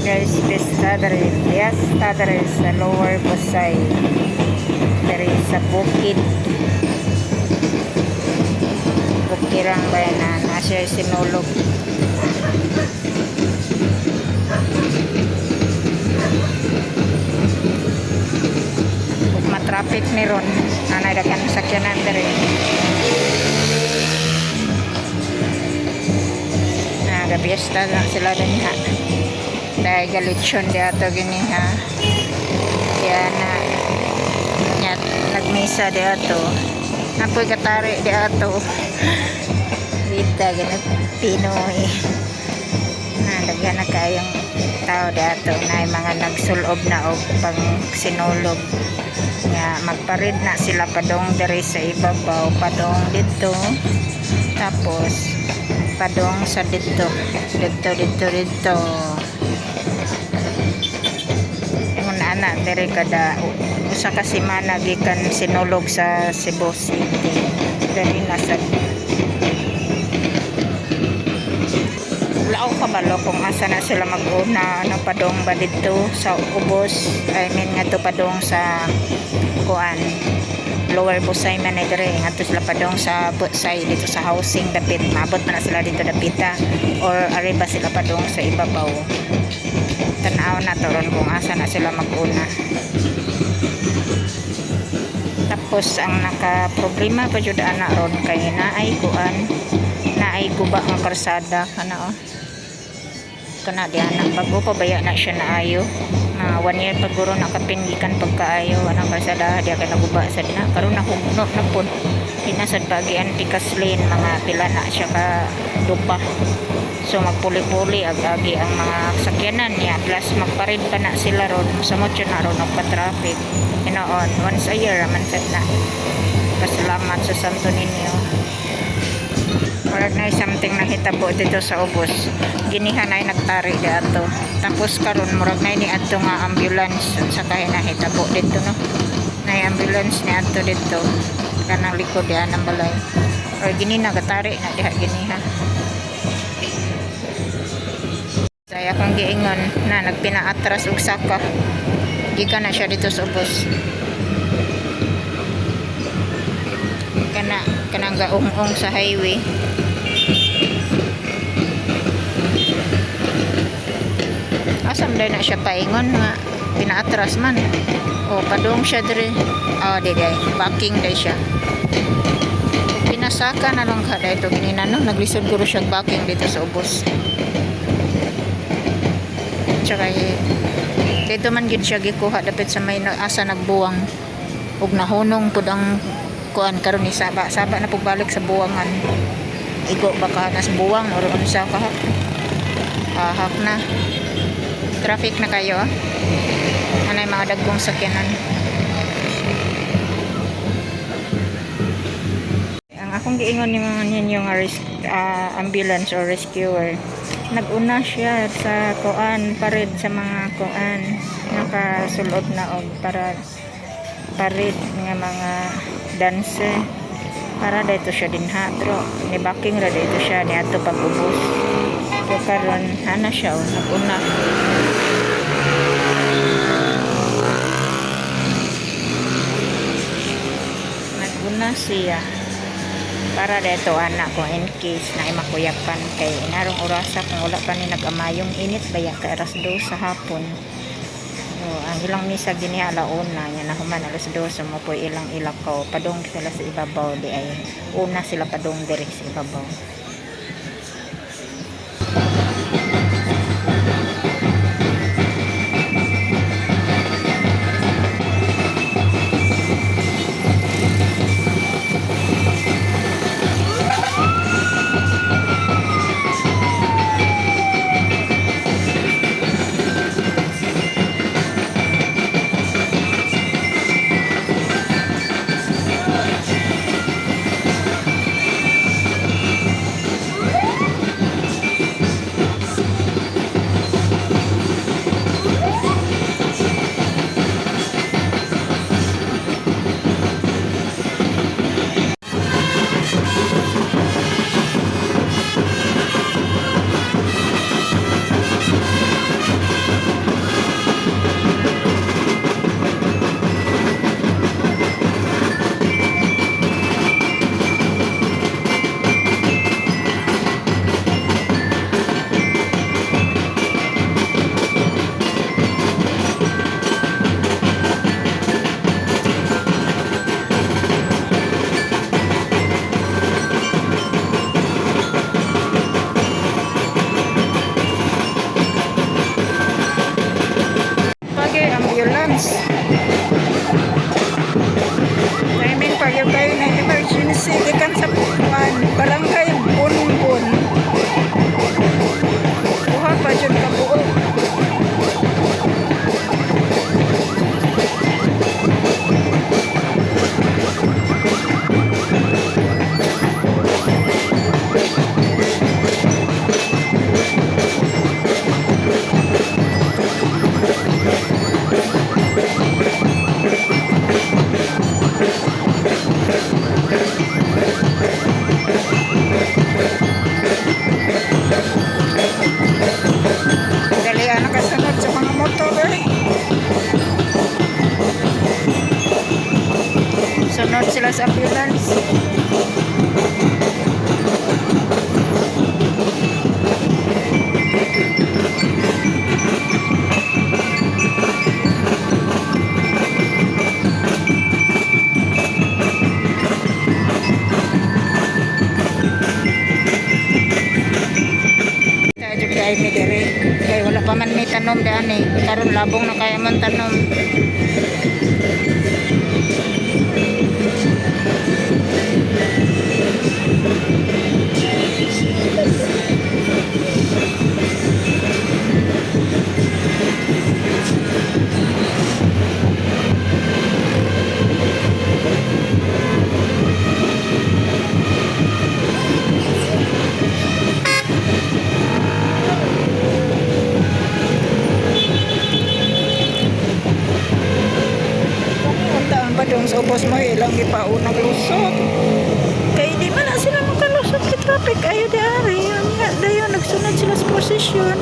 guys, fiesta dere sa Lower Busay, dere sa Bukirang Bayanan. Asya sinulog. Ug matraffic ni ron, anay dagan sakyanan dere. Fiesta lang sila din ha. Dahil galitsyon di ato gini ha. Kaya na nagmisa di ato. Napoy katari di ato. Dita ganit Pinoy. Daghan na kayong tao di ato na mga nagsulob na og pang sinulog. Nga magparid na sila padong diri sa ibabaw, padong dito. Tapos padong sa dito ngun anak dere kada usa ka semana gikan sinulog sa Cebu City dere nasa lao kabalo kung asa na sila mag-una ano padong ba dito sa ubos nga to padong sa kuan Lower Busay man dere ngadto sila padong sa Busay dito sa housing dapit maabot man na sila dito dapita or arriba sila padong sa ibabaw. Tanaw na to ron kung asa na sila mag-una. Tapos ang naka problema pa jud ana ron kay naay guba nga karsada kana kana di anak bago pa baya na siya naayo. 1 year paguro nakapingikan pagkaayo anang karsada dia kay naguba sad na karon nahugno na pud pinasad pagi anti kaslin mga pila na siya ka dupa so magpuli-puli agi ang mga sakyanan niya plus magparid pa na sila ron sa motyo na ron pa traffic hinoon once a year man sad na pasalamat sa Santo Niño. Murag na something na hitabo dito sa ubos ginihan ay nagtari dato tapos karon murag na ni adto nga ambulance sa kay na hitabo dito no na ambulance ni adto dito kanang likod diha ng balay or gini nagatari na diha giniha saya kung giingon na nagpinaatras og saka gikan na siya dito sa ubos kanang gaung-ong sa highway. Asam dahil na siya paingon nga pinaatras man o padung siya dire diday backing day siya pinasaka na lang kada ito ginina no naglisod guro siya backing dito sa ubos tsaka dito man gid siya gikuha dapit sa may asa nagbuwang ug nahunong pud ang kuan karon ni saba na pagbalik sa buwangan igo baka nas buwang or unsa ka hak na traffic na kayo anay mga dagkong sakyanan. Ang akong giingon ni mga ninyo nga ambulance or rescuer naguna siya sa kuan parid sa mga kuan nakasulod na og para parid nga mga dancer para dito siya dinha pero ni backing ra dito siya ni ato pag-ubos pero karon ana siya naguna siya para dito anak ko in case na imakuyapan kay narong orasa kung wala pa ni nag-amayong init baya kay alas 2 sa hapon. Ang ilang misa gini alauna nya nahuman alas 2 mo po ilang ilakaw padong sila sa ibabaw di ay una sila padong diri sa ibabaw. Paras ambulance. Tajuk kay mi diri. Kay wala pa man may tanom dani. Karon labong na kaya man tanom. Untaan pa dong sa ubos mo ilang gipaunang lusot. Kay di man na sila makalusot sa traffic ayo di ari. Anya dayon nagsunod sila sa posisyon.